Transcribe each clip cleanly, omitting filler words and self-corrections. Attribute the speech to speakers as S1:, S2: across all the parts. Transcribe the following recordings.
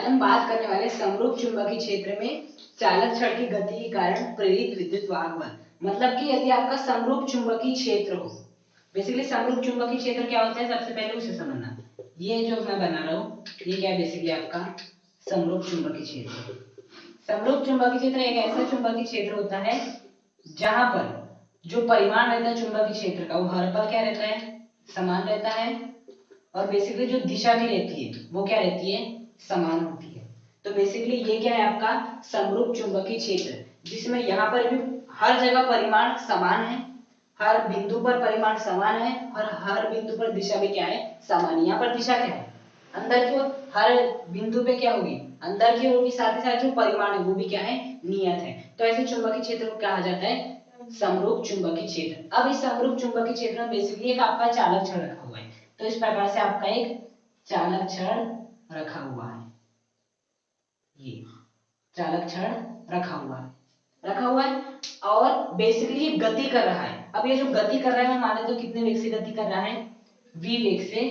S1: हम बात करने वाले समरूप चुंबकीय क्षेत्र में चालक छड़ की गति के कारण प्रेरित विद्युत वाहक बल। मतलब कि यदि आपका समरूप चुंबकीय क्षेत्र हो, बेसिकली समरूप चुंबकीय क्षेत्र क्या होता है सबसे पहले उसे समझना। ये जो मैं बना रहा हूँ ये क्या है, बेसिकली आपका समरूप चुंबकीय क्षेत्र। समरूप चुंबकीय क्षेत्र एक ऐसा चुंबकीय क्षेत्र होता है जहां पर जो परिमाण रहता है चुंबकीय क्षेत्र का वो हर पल क्या रहता है, समान रहता है, और बेसिकली जो दिशा भी रहती है वो क्या रहती है, समान होती है। तो बेसिकली ये क्या है आपका समरूप चुंबकीय क्षेत्र, जिसमें यहाँ पर भी हर जगह परिमाण समान है, हर बिंदु पर परिमाण समान है और हर बिंदु पर दिशा भी क्या है, समान है। यहाँ पर दिशा क्या है, अंदर की ओर, हर बिंदु पे क्या होगी, अंदर की ओर की, साथ ही साथ जो परिमाण है वो भी क्या है, नियत है। तो ऐसे चुंबकीय क्षेत्र को कहा जाता है समरूप चुंबकीय क्षेत्र। अब इस समरूप चुंबकीय क्षेत्र में बेसिकली एक आपका चालक छड़ रखा हुआ है। तो इस प्रकार से आपका एक चालक छड़ रखा हुआ है, ये चालक छड़ रखा हुआ है और बेसिकली ये गति कर रहा है। अब ये जो गति कर रहा है मान लेते तो कितने वेग से गति कर रहा है, v वेग से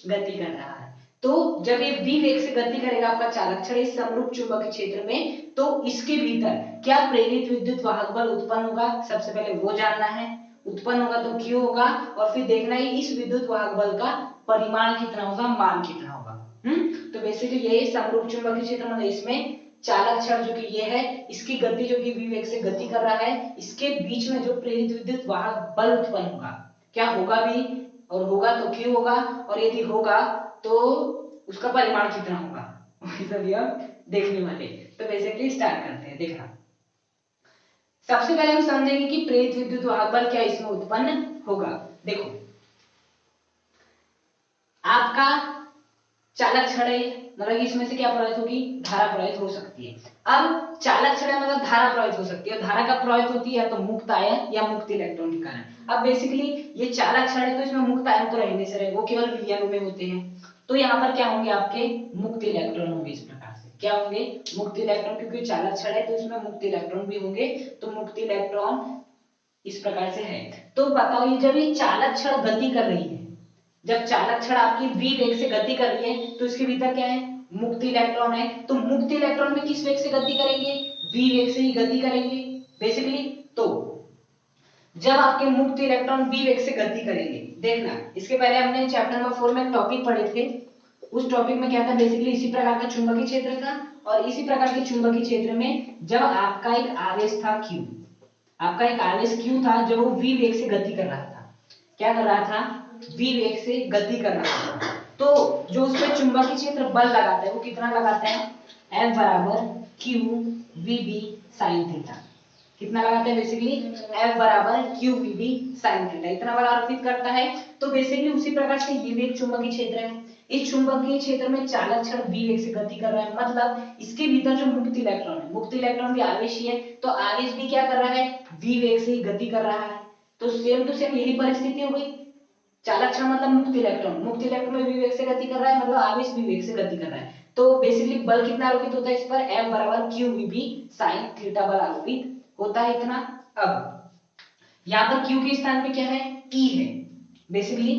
S1: गति कर रहा है। तो जब ये v वेग से गति करेगा आपका चालक छड़ इस समरूप चुंबकीय क्षेत्र में, तो इसके भीतर क्या प्रेरित विद्युत वाहक बल उत्पन्न होगा, सबसे पहले वो जानना है। उत्पन्न होगा तो क्यों होगा, और फिर देखना है इस विद्युत वाहक बल का परिमाण कितना होगा, मान कितना होगा। तो बेसिकली ये समरूप चुंबकीय क्षेत्र मतलब इसमें चालक छड़ जो कि ये है, इसकी गति जो कि v वेग से गति कर रहा है, इसके बीच में जो प्रेरित विद्युत वाहक बल उत्पन्न होगा, क्या होगा भी, और होगा तो क्यों होगा, और यदि होगा तो उसका परिमाण कितना होगा, सब ये देखने वाले। तो बेसिकली स्टार्ट करते हैं। देखना, सबसे पहले हम समझेंगे कि प्रेरित विद्युत वाहक बल क्या इसमें उत्पन्न होगा। देखो आपका चालक छड़ है, मतलब इसमें से क्या प्रवाहित होगी, धारा प्रवाहित हो सकती है। अब चालक छड़ मतलब धारा प्रवाहित हो सकती है, धारा का प्रवाहित होती है या तो मुक्त आयन या मुक्त इलेक्ट्रॉन के कारण। अब बेसिकली ये चालक छड़ है तो इसमें मुक्त आयन तो रहने से रहे, वो केवल विलयन में होते हैं। तो यहाँ पर क्या होंगे, आपके मुक्त इलेक्ट्रॉन होंगे। इस प्रकार से क्या होंगे, मुक्त इलेक्ट्रॉन, क्योंकि चालक छड़ है तो इसमें मुक्त इलेक्ट्रॉन भी होंगे। तो मुक्त इलेक्ट्रॉन इस प्रकार से है। तो बताओ ये जब ये चालक छड़ गति कर रही है, जब चालक छड़ आपकी v वेग से गति कर रही है तो इसके भीतर क्या है, मुक्त इलेक्ट्रॉन है। तो मुक्त इलेक्ट्रॉन भी किस वेग से गति करेंगे, v वेग से ही गति करेंगे बेसिकली। तो जब आपके मुक्त इलेक्ट्रॉन v वेग से गति करेंगे, देखना इसके पहले हमने चैप्टर नंबर 4 में एक टॉपिक पढ़े थे। उस टॉपिक में क्या था, बेसिकली इसी प्रकार का चुंबकीय क्षेत्र था, और इसी प्रकार के चुंबकीय क्षेत्र में जब आपका एक आवेश था q, आपका एक आवेश q था जो वो v वेग से गति कर रहा था। क्या कर रहा था, v वेग से गति कर रहा था। तो जो उस पर चुंबकीय क्षेत्र बल लगाता है वो कितना लगाता है, F बराबर q vb sin थीटा। कितना लगाता है, बेसिकली F बराबर q vb sin थीटा, इतना बल अर्पित करता है। तो बेसिकली उसी प्रकार से ये भी एक चुंबकीय क्षेत्र है। इस चुंबकीय क्षेत्र में चालक छड़ v वेग से गति कर रहा है, मतलब इसके भीतर जो मुक्त इलेक्ट्रॉन है, मुक्त इलेक्ट्रॉन भी आवेश ही है, तो आवेश भी क्या कर रहा है, v वेग से ही गति कर रहा है। तो सेम टू सेम यही परिस्थिति हो गई। चालक छड़ मतलब मुक्त इलेक्ट्रॉन, मुक्त इलेक्ट्रॉन में v वेग से गति कर रहा है, मतलब आवेश v वेग से गति कर रहा है। तो बेसिकली बल कितना आरोपित होता है इस पर, F बराबर q vb sin थीटा बल आरोपित होता है, इतना। अब यहाँ पर q के स्थान पे क्या है, E है। बेसिकली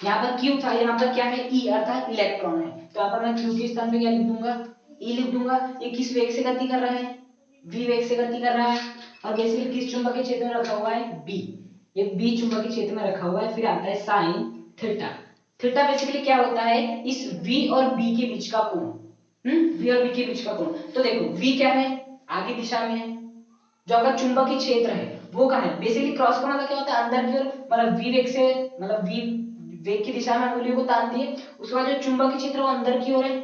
S1: यहाँ पर q था, यहाँ पर क्या है, E अर्थात इलेक्ट्रॉन है। तो यहाँ पर मैं q के स्थान पे क्या लिख दूंगा, E लिख दूंगा। ये किस वेग से गति कर रहा है, v वेग से गति कर रहा है, और बेसिकली किस चुंबकीय क्षेत्र में रखा हुआ है, B, ये B चुंबकीय क्षेत्र में रखा हुआ है। फिर आता है साइन थीटा। थीटा बेसिकली क्या होता है, इस V और B के बीच का कोण, V और B के बीच का कोण। तो देखो V क्या है, आगे दिशा में है, जो आपका चुंबकीय क्षेत्र है वो कहाँ है, बेसिकली क्रॉस का मतलब क्या होता है, अंदर की ओर, मतलब v वेग से, मतलब v वेग की दिशा में अंगुलियों को तानती है। उसके बाद जो चुंबकीय क्षेत्र वो अंदर की ओर है,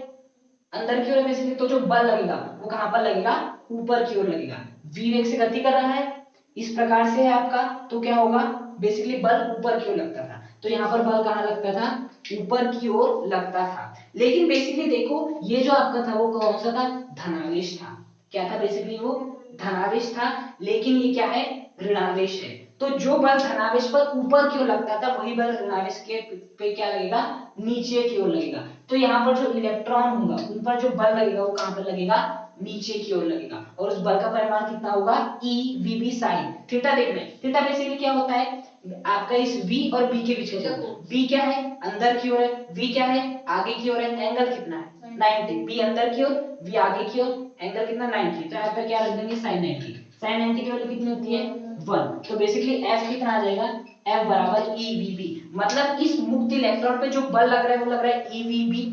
S1: अंदर की ओर है बेसिकली। तो जो बल लगेगा वो कहाँ पर लगेगा, ऊपर की ओर लगेगा। v वेग से गति कर रहा है, इस प्रकार से है आपका, तो क्या होगा, बेसिकली बल ऊपर की ओर लगता था। तो यहाँ पर बल कहाँ लगता था, ऊपर की ओर लगता था। लेकिन बेसिकली देखो ये जो आपका था वो कौन सा था, धनावेश था। क्या था, बेसिकली वो धनावेश था, लेकिन ये क्या है, ऋणावेश है। तो जो बल धनावेश पर ऊपर की ओर लगता था वही बल ऋणावेश के पे क्या लगेगा, नीचे की ओर लगेगा। तो यहाँ पर जो इलेक्ट्रॉन होगा उन पर जो बल लगेगा वो कहाँ पर लगेगा, नीचे की ओर लगेगा। और उस बल का परिमाण कितना होगा, E vb sin थीटा। देख रहे हैं थीटा बेसिकली क्या होता है, आपका इस V और B के बीच का कोण। B क्या है, अंदर की ओर है, V क्या है, आगे की ओर है, एंगल कितना है, 90, बी अंदर की ओर, वी आगे की ओर, एंगल कितना 90, तो यहाँ पे क्या रख देंगे sin 90, sin 90 की वैल्यू कितनी होती है 1, तो बेसिकली F कितना आ जाएगा F बराबर EVB, मतलब इस मुक्त इलेक्ट्रॉन पे जो बल लग रहा है वो लग रहा है EVB,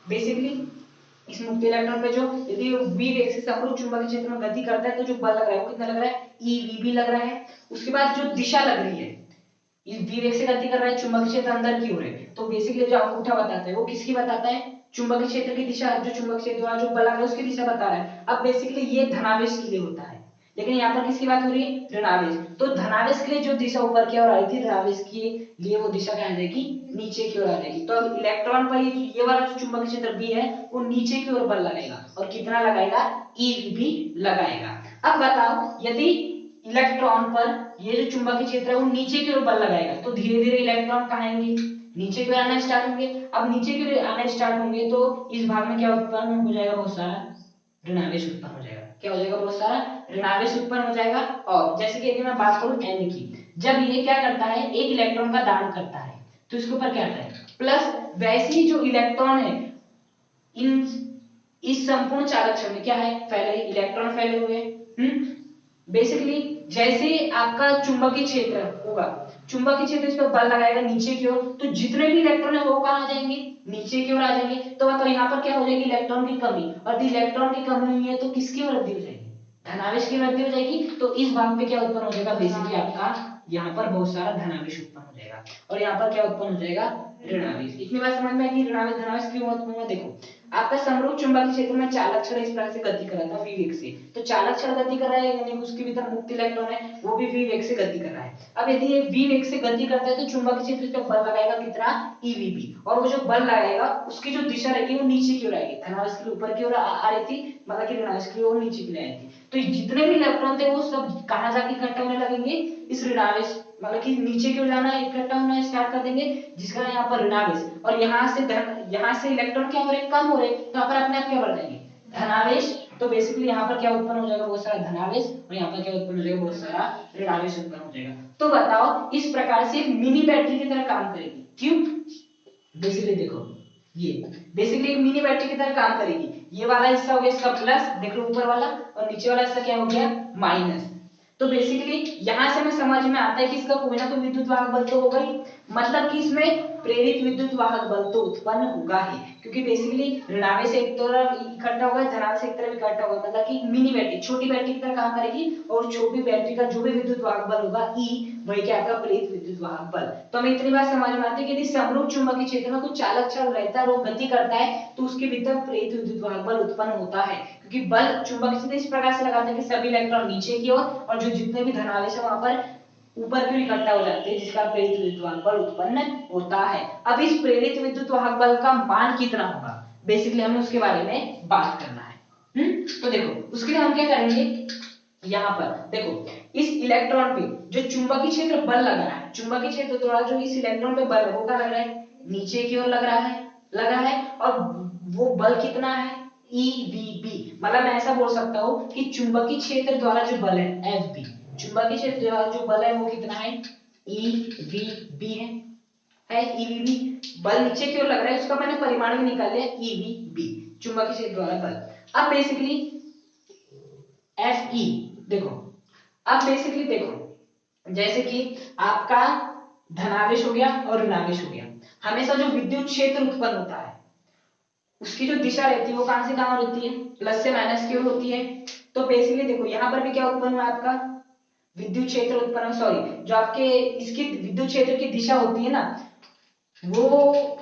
S1: बेसिकली इस मुक्त इलेक्ट्रॉन पे जो यदि v वेग से समरूप चुंबकीय क्षेत्र में गति करता है तो जो बल लग रहा है वो कितना लग रहा है EVB लग रहा है। उसके बाद जो दिशा लग रही है, इस v वेग से गति कर रहा है, चुंबकीय क्षेत्र अंदर की ओर है, तो बेसिकली जो अंगूठा बताता है वो किसकी बताता है, चुंबकीय क्षेत्र की दिशा, जो चुंबकीय क्षेत्र द्वारा जो बल लग रहा है उसकी दिशा बता रहा है। अब बेसिकली ये धनावेश के लिए होता है, लेकिन यहाँ पर किसकी बात हो रही है ऋणावेश, तो धनावेश के लिए जो दिशा ऊपर की ओर आई थी, ऋणावेश के लिए वो दिशा क्या आ जाएगी नीचे की ओर आ जाएगी। तो अब इलेक्ट्रॉन पर ये वाला जो चुंबकीय क्षेत्र B है वो नीचे की ओर बल लगाएगा, और कितना लगाएगा EVB लगाएगा। अब बताओ यदि इलेक्ट्रॉन पर ये जो चुंबकीय क्षेत्र है वो नीचे की ओर बल लगाएगा तो धीरे धीरे इलेक्ट्रॉन कहाँ आएंगे, नीचे की ओर आना स्टार्ट होंगे। अब नीचे की ओर आना स्टार्ट होंगे तो इस भाग में क्या उत्पन्न हो जाएगा, बहुत सारा ऋणावेश उत्पन्न हो जाएगा। क्या हो जाएगा, बहुत सारा ऋणावेश उत्पन्न हो जाएगा। और जैसे कि यदि मैं बात करूं n की, जब ये क्या करता है एक इलेक्ट्रॉन का दान करता है तो इसके ऊपर क्या आता है प्लस, वैसे ही जो इलेक्ट्रॉन है इस संपूर्ण चालक क्षेत्र में क्या है फैले, इलेक्ट्रॉन फैले हुए हैं। बेसिकली जैसे आपका चुंबकीय क्षेत्र होगा, चुंबकीय क्षेत्र इस पर बल लगाएगा नीचे की ओर, तो जितने भी इलेक्ट्रॉन है वो कहां आ जाएंगे, नीचे की ओर आ जाएंगे। तो मतलब यहाँ पर क्या हो जाएगी इलेक्ट्रॉन की कमी, और यदि इलेक्ट्रॉन की कमी हुई है तो किसकी वृद्धि हो जाएगी, धनावेश की वृद्धि हो जाएगी। तो इस भाग पे क्या उत्पन्न हो जाएगा, बेसिकली आपका यहाँ पर बहुत सारा धनावेश उत्पन्न हो जाएगा, और यहाँ पर क्या उत्पन्न हो जाएगा ऋणावेश। इतनी बात समझ में आई कि ऋणावेश धनावेश क्यों उत्पन्न हुआ। देखो आपका समरूप चुंबकीय क्षेत्र में चालक छड़ इस प्रकार से गति कर रहा था v वेग से, तो चालक छड़ गति कर रहा है यानी उसके भीतर मुक्त इलेक्ट्रॉन है वो भी v वेग से गति कर रहा है। अब यदि ये v वेग से गति करता है तो चुंबकीय क्षेत्र इस पर बल लगाएगा कितना EVB, और वो जो बल लगाएगा उसकी जो दिशा रहेगी वो नीचे की ओर आएगी, धनावेश की ऊपर की ओर आ रही थी, मतलब कि ऋणावेश की ओर नीचे की ओर आई थी। तो जितने भी इलेक्ट्रॉन थे वो सब कहां जाके इकट्ठा होने लगेंगे, इस ऋणावेश मतलब कि नीचे की ओर जाना इकट्ठा होना स्टार्ट कर देंगे, जिसका यहाँ पर ऋणावेश, और यहाँ से इलेक्ट्रॉन क्या हो रहे कम हो रहे, तो यहाँ पर अपने आप क्या बढ़ जाएंगे धनावेश। तो बेसिकली यहाँ पर क्या उत्पन्न हो जाएगा, बहुत सारा धनावेश, और यहाँ पर क्या उत्पन्न हो जाएगा, बहुत सारा ऋणावेश उत्पन्न हो जाएगा। तो बताओ इस प्रकार से मिनी बैटरी की तरह काम करेगी। क्यों, बेसिकली देखो ये बेसिकली एक मिनी बैटरी की तरह काम करेगी। ये वाला हिस्सा हो गया इसका प्लस, देख लो ऊपर वाला, और नीचे वाला हिस्सा क्या हो गया माइनस। तो बेसिकली यहां से हमें समझ में आता है कि इसका कोई ना कोई विद्युत वाहक बल तो होगा ही, मतलब कि इसमें प्रेरित विद्युत वाहक बल तो उत्पन्न होगा ही, क्योंकि बेसिकली ऋणावेश एक तरफ इकट्ठा होगा, धनावेश एक तरफ इकट्ठा होगा, मतलब कि मिनी बैटरी छोटी बैटरी की तरह काम करेगी, और छोटी बैटरी का जो भी विद्युत वाहक बल होगा E वही क्या आपका प्रेरित विद्युत वाहक बल। तो हमें इतनी बात समझ में आती है कि यदि समरूप चुंबकीय क्षेत्र में कुछ चालक छड़ रहता है और वो गति करता है तो उसके भीतर प्रेरित विद्युत वाहक बल उत्पन्न होता है, क्योंकि बल चुंबकीय क्षेत्र इस प्रकार से लगाता है कि सभी इलेक्ट्रॉन नीचे की ओर और जो जितने भी धनावेश है वहां पर ऊपर की ओर इकट्ठा हो जाते हैं, जिसका प्रेरित विद्युत वाहक बल उत्पन्न होता है। अब इस प्रेरित विद्युत वाहक बल का मान कितना होगा, बेसिकली हमें उसके बारे में बात करना है। तो देखो उसके लिए हम क्या करेंगे, यहाँ पर देखो इस इलेक्ट्रॉन पे जो चुंबकीय क्षेत्र बल लग रहा है, चुंबकीय क्षेत्र द्वारा जो इस इलेक्ट्रॉन पे बल है वो क्या लग रहा है, नीचे की ओर लगा है, और वो बल कितना है EVB, मतलब मैं ऐसा बोल सकता हूँ कि चुंबकीय क्षेत्र द्वारा जो बल है FB, चुंबकीय क्षेत्र द्वारा जो बल है वो कितना है EVB है EVB, बल नीचे की ओर लग रहा है, उसका मैंने परिमाण भी निकाल लिया EVB, चुंबकीय क्षेत्र द्वारा बल। अब बेसिकली FE देखो, अब बेसिकली देखो जैसे कि आपका धनावेश हो गया और ऋणावेश हो गया, हमेशा जो विद्युत क्षेत्र उत्पन्न होता है उसकी जो दिशा रहती है वो कहां से कहां रहती है, प्लस से माइनस की ओर होती है। तो बेसिकली देखो यहाँ पर भी क्या उत्पन्न हुआ आपका विद्युत क्षेत्र उत्पन्न, सॉरी जो आपके इसकी विद्युत क्षेत्र की दिशा होती है ना वो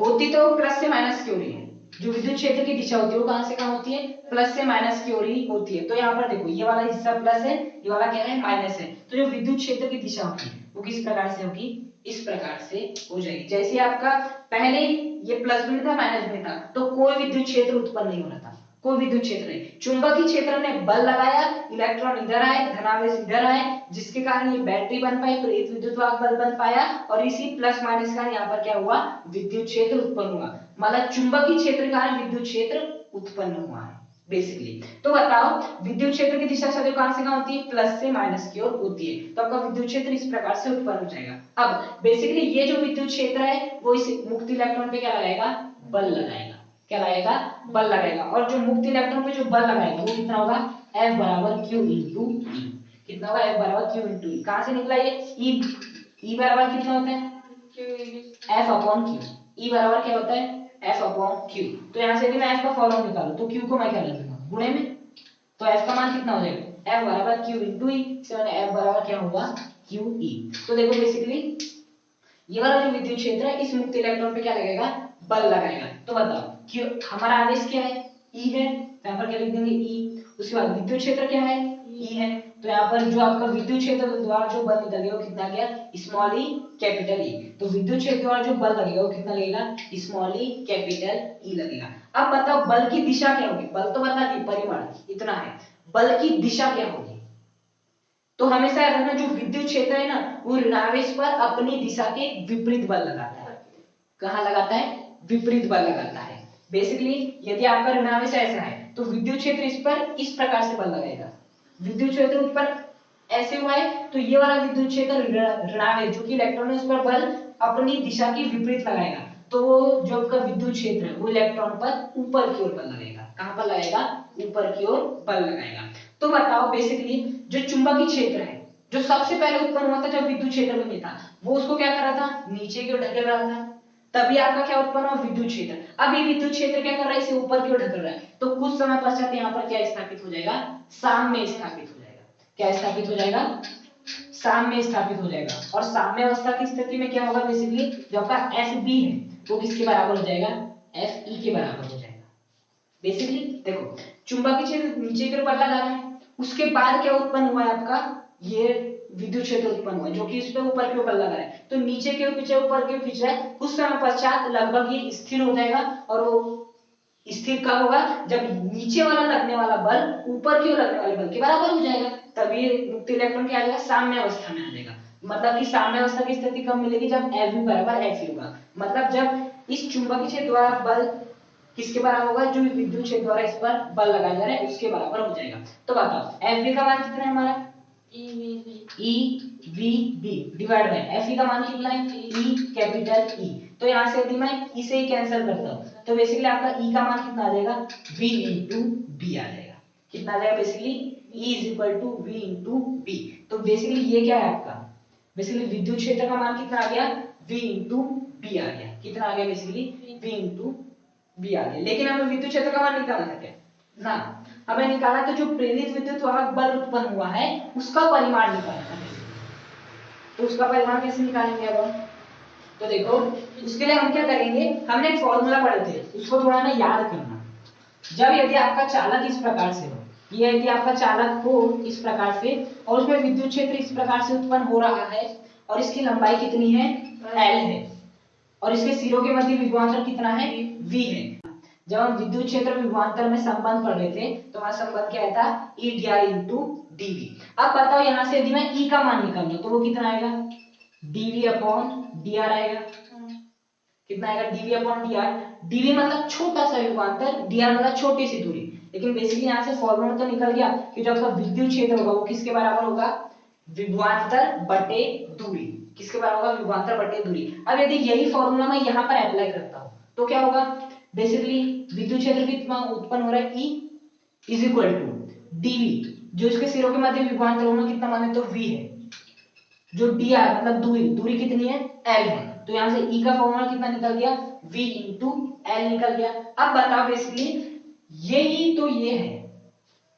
S1: होती तो प्लस से माइनस की ओर ही है, जो विद्युत क्षेत्र की दिशा होती है वो कहां से कहां होती है, प्लस से माइनस की ओर ही होती है। तो यहाँ पर देखो ये वाला हिस्सा प्लस है, ये वाला क्या है माइनस है, तो जो विद्युत क्षेत्र की दिशा होगी वो किस प्रकार से होगी, इस प्रकार से हो जाएगी। जैसे आपका पहले ये प्लस भी था माइनस भी था तो कोई विद्युत क्षेत्र उत्पन्न नहीं हो रहा था, कोई विद्युत क्षेत्र नहीं, चुंबकीय क्षेत्र ने बल लगाया, इलेक्ट्रॉन इधर आए, धनावेश इधर आए, जिसके कारण ये बैटरी बन पाई, प्रेरित विद्युत वाहक बल बन पाया, और इसी प्लस माइनस का यहाँ पर क्या हुआ विद्युत क्षेत्र उत्पन्न हुआ, मतलब चुंबकीय क्षेत्र के कारण विद्युत क्षेत्र उत्पन्न हुआ है बेसिकली। तो बताओ विद्युत क्षेत्र की दिशा सदैव कहां से कहां होती है, प्लस से माइनस की ओर होती है, तो आपका विद्युत क्षेत्र इस प्रकार से उत्पन्न हो जाएगा। अब बेसिकली ये जो विद्युत क्षेत्र है वो इस मुक्त इलेक्ट्रॉन पे क्या लगाएगा, बल लगाएगा, क्या लगाएगा, बल लगाएगा। और जो मुक्त इलेक्ट्रॉन पे जो बल लगाएगा वो कितना होगा, F बराबर Q इंटू E। कितना होगा, F बराबर Q इंटू E। कहां से निकला ये E बराबर कितना होता है, F अपॉन Q। E बराबर क्या होता है, F अपॉन Q। तो यहाँ से भी मैं F का फॉर्मूला निकालूं तो Q को मैं क्या लिख दूंगा, गुणे में। तो F का मान कितना हो जाएगा, F बराबर Q इंटू E। इससे मैंने F बराबर क्या होगा, QE। तो देखो बेसिकली ये वाला जो विद्युत क्षेत्र है इस मुक्त इलेक्ट्रॉन पे क्या लगेगा, बल लगाएगा। तो बताओ क्यों, हमारा आवेश क्या है, E है, तो यहाँ पर क्या लिख देंगे E। उसके बाद विद्युत क्षेत्र क्या है, E है, तो यहाँ पर जो आपका विद्युत क्षेत्र द्वारा जो बल निकल गया वो कितना गया, स्मॉल ई कैपिटल E। तो विद्युत क्षेत्र द्वारा जो बल लगेगा वो कितना लगेगा, स्मॉल ई कैपिटल E लगेगा। अब बताओ बल की दिशा क्या होगी, बल तो बता दी परिमाण इतना है, बल की दिशा क्या होगी। तो हमेशा याद रखना जो विद्युत क्षेत्र है ना वो ऋणावेश पर अपनी दिशा के विपरीत बल लगाता है। कहां लगाता है, विपरीत बल लगाता है। बेसिकली यदि आपका ऋणावेश ऐसा है तो विद्युत क्षेत्र इस पर इस प्रकार से बल लगाएगा। विद्युत क्षेत्र उस पर ऐसे हुआ है तो ये वाला विद्युत क्षेत्र ऋणावेश जो कि इलेक्ट्रॉन है उस पर बल अपनी दिशा के विपरीत लगाएगा। तो जो आपका विद्युत क्षेत्र है वो इलेक्ट्रॉन पर ऊपर की ओर बल लगाएगा। कहां पर लगाएगा, ऊपर की ओर बल लगाएगा। तो बताओ बेसिकली जो चुंबकीय क्षेत्र है जो सबसे पहले उत्पन्न हुआ था जब विद्युत क्षेत्र में नहीं था, वो उसको क्या कर रहा था, नीचे की ओर ढकेल रहा था। तभी आपका क्या उत्पन्न हुआ, विद्युत क्षेत्र। अब ये विद्युत क्षेत्र क्या कर रहा है, इसे ऊपर की ओर ढकेल रहा है। तो कुछ समय पश्चात यहाँ पर क्या स्थापित हो जाएगा, साम्य स्थापित हो जाएगा। क्या स्थापित हो जाएगा, साम्य स्थापित हो जाएगा। और साम्य अवस्था की स्थिति में क्या होगा, बेसिकली जो आपका FB है वो किसके बराबर हो जाएगा, FE के बराबर हो जाएगा। बेसिकली देखो चुंबकीय क्षेत्र नीचे की ओर बल लगा रहा है, उसके बाद क्या उत्पन्न हुआ है आपका, ये विद्युत क्षेत्र उत्पन्न हुआ जो कि इस पे ऊपर की ओर बल लगा रहा है। तो नीचे की ओर खींचा, ऊपर की ओर खींच रहा है। कुछ समय पश्चात लगभग ये स्थिर हो जाएगा। और वो स्थिर कब होगा, जब नीचे वाला लगने वाला बल ऊपर की ओर लगने वाले बल के बराबर हो जाएगा। तभी मुक्त इलेक्ट्रॉन क्या आ जाएगा, साम्य अवस्था में आ जाएगा। मतलब कि साम्य अवस्था की स्थिति कब मिलेगी, जब FB बराबर FE होगा। मतलब जब इस चुंबकीय क्षेत्र द्वारा बल किसके बराबर होगा, जो विद्युत क्षेत्र द्वारा इस पर बल लगाया जा रहा है उसके बराबर हो जाएगा। तो बताओ FB का मान कितना है हमारा, EVB डिवाइड बाय FE का मान कितना है, E कैपिटल E। तो यहाँ से यदि मैं E से ही कैंसिल करता हूँ तो बेसिकली आपका E का मान कितना आ जाएगा, V इंटू B आ जाएगा। कितना आ जाएगा, basically E is equal to V into B। तो बेसिकली ये क्या है आपका, बेसिकली विद्युत क्षेत्र का मान कितना आ गया, V इंटू B आ गया। कितना आ गया, बेसिकली V इंटू B आ गया। लेकिन हमें विद्युत क्षेत्र का मान निकालना था क्या ना, हमें निकाला तो जो प्रेरित विद्युत वाहक बल उत्पन्न हुआ है उसका परिमाण निकालना है। तो उसका परिमाण कैसे निकालेंगे अब हम, तो देखो उसके लिए हम क्या करेंगे, हमने एक फॉर्मूला पढ़े थे उसको थोड़ा ना याद करना। जब यदि आपका चालक इस प्रकार से हो, ये यदि आपका चालक हो इस प्रकार से और उसमें विद्युत क्षेत्र इस प्रकार से उत्पन्न हो रहा है और इसकी लंबाई कितनी है, L है, और इसके सिरों के मध्य विभवांतर कितना है, V है। जब हम विद्युत क्षेत्र विभवांतर में संबंध पढ़ रहे थे तो हमारा संबंध क्या था, EDR इंटू DV। अब बताओ यहाँ से यदि मैं E का मान निकालूं तो वो कितना आएगा, DV अपॉन DR आएगा। कितना आएगा, DV अपॉन DR। DV मतलब छोटा सा विभवांतर, DR मतलब छोटी सी दूरी। लेकिन बेसिकली यहाँ से फॉर्मूला तो निकल गया कि जो आपका विद्युत क्षेत्र होगा वो किसके बराबर होगा, विभवांतर बटे दूरी। किसके बराबर होगा, विभवांतर बटे दूरी। अब यदि यही फॉर्मूला मैं यहाँ पर अप्लाई करता हूँ तो क्या होगा, बेसिकली विद्युत क्षेत्र कितना उत्पन्न हो रहा है, E is equal to DV, जो इसके सिरों के मध्य विभवांतर होना कितना माने तो V है, जो DR मतलब दूरी, दूरी कितनी है, L है। तो यहाँ से E का फॉर्मूला कितना निकल गया, V इंटू L निकल गया। अब बताओ बेसिकली ये ही तो ये है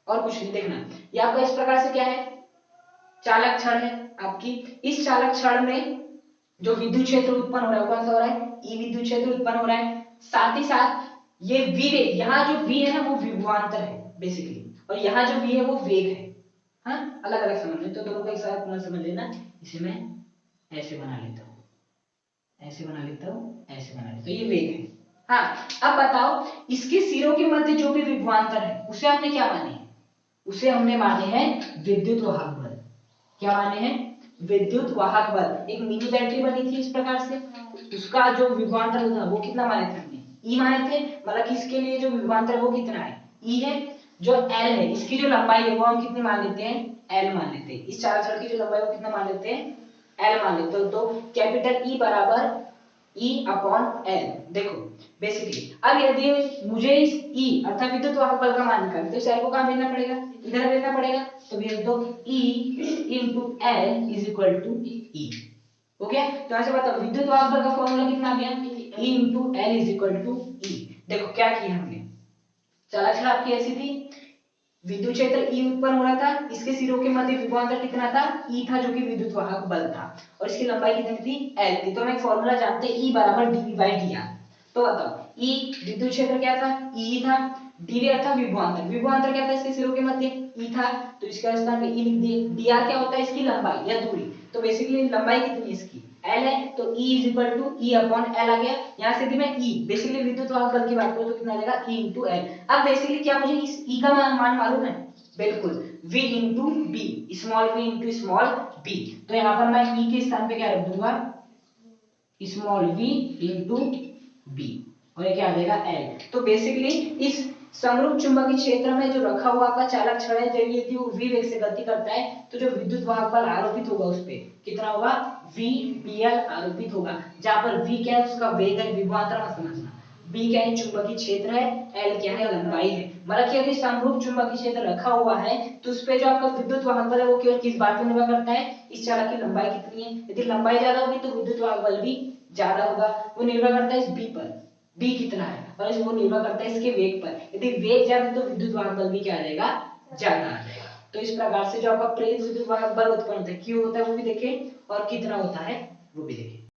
S1: और कुछ नहीं। देखना ये आपका इस प्रकार से क्या है, चालक छड़ है आपकी। इस चालक छड़ में जो विद्युत क्षेत्र उत्पन्न हो रहा है कौन सा हो रहा है, E विद्युत क्षेत्र उत्पन्न हो रहा है। साथ ही साथ ये V, यहाँ जो V है ना वो विभवांतर है बेसिकली, और यहाँ जो V है वो वेग है। हाँ अलग अलग समझ में, तो दोनों को एक साथ पुनः समझ लेना। इसे मैं ऐसे बना लेता हूँ, ऐसे बना लेता हूँ, ऐसे बना लेता हूँ, ये वेग है। हाँ अब बताओ इसके सिरों के मध्य जो भी विभवांतर है उसे हमने क्या माने हैं, उसे हमने माने हैं विद्युत वाहक बल। क्या माने हैं, विद्युत वाहक बल। एक मिनी बैटरी बनी थी इस प्रकार से, उसका जो विभवांतर था वो कितना माने थे हमने, E माने थे। मतलब इसके लिए जो विभवांतर वो कितना है, E है। जो L है इसकी जो लंबाई है वो हम कितनी मान लेते हैं, L मान लेते हैं। इस चालक छड़ की जो लंबाई वो कितना मान लेते हैं, L मान लेते हैं। तो कैपिटल E बराबर E अपॉन L। देखो बेसिकली अब यदि मुझे इस E अर्थात विद्युत वाहक बल का मान निकालना तो इस L को कहां भेजना पड़ेगा, इधर भेजना पड़ेगा। तो भेज दो E into L is equal to E। हो गया। तो यहां से बताओ विद्युत वाहक बल का फॉर्मूला कितना आ गया, E into L is equal to E। देखो क्या किया हमने, चालक छड़ आपकी ऐसी थी, विद्युत क्षेत्र E उत्पन्न हो रहा था, इसके सिरों के मध्य विभवांतर कितना था, E था, जो कि विद्युत वाहक बल था, और इसकी लंबाई कितनी थी, L थी। तो हम एक फॉर्मूला जानते हैं E बराबर dV/dr। तो बताओ E विद्युत क्षेत्र क्या था, E था, dV अर्थात विभवांतर, विभवांतर क्या था, इसके सिरों के मध्य E था, तो इसका स्थान पे E लिख दिए। dr क्या होता है, इसकी लंबाई या दूरी। तो बेसिकली लंबाई कितनी इसकी L है, तो E is equal to E upon L आ गया। यहाँ से यदि मैं E बेसिकली विद्युत वाहक बल की बात करूं तो कितना आ जाएगा, E into L। अब बेसिकली क्या मुझे इस E का मान मालूम है, बिल्कुल V into B, small v into small b। तो यहाँ पर मैं E के स्थान पे क्या रख दूंगा, स्मॉल v into B, और ये क्या आ जाएगा L। तो बेसिकली इस समरूप चुंबकीय क्षेत्र में जो रखा हुआ आपका चालक छड़ है, जब यदि वो v वेग से गति करता है तो जो विद्युत वाहक बल आरोपित होगा उस पे कितना होगा, v bl आरोपित होगा। जहां पर v क्या है, उसका वेग है, विभवांतर मत समझना, b क्या है, चुंबकीय क्षेत्र है, l क्या है, लंबाई है। मतलब कि यदि समरूप चुंबकीय क्षेत्र रखा हुआ है तो उस पे जो आपका विद्युत वाहक बल है वो केवल किस बात पर निर्भर करता है, इस चालक की लंबाई कितनी है। यदि लंबाई ज्यादा होगी तो विद्युत वाहक बल भी ज्यादा होगा, वो निर्भर करता है इस b पर, b कितना है, और वो निर्भर करता है इसके वेग पर। यदि वेग ज्यादा तो विद्युत वाहक बल भी क्या आ जाएगा, ज्यादा आ जाएगा। तो इस प्रकार से जो आपका प्रेरित विद्युत वाहक बल उत्पन्न होता है, क्यों होता है वो भी देखें, और कितना होता है वो भी देखें।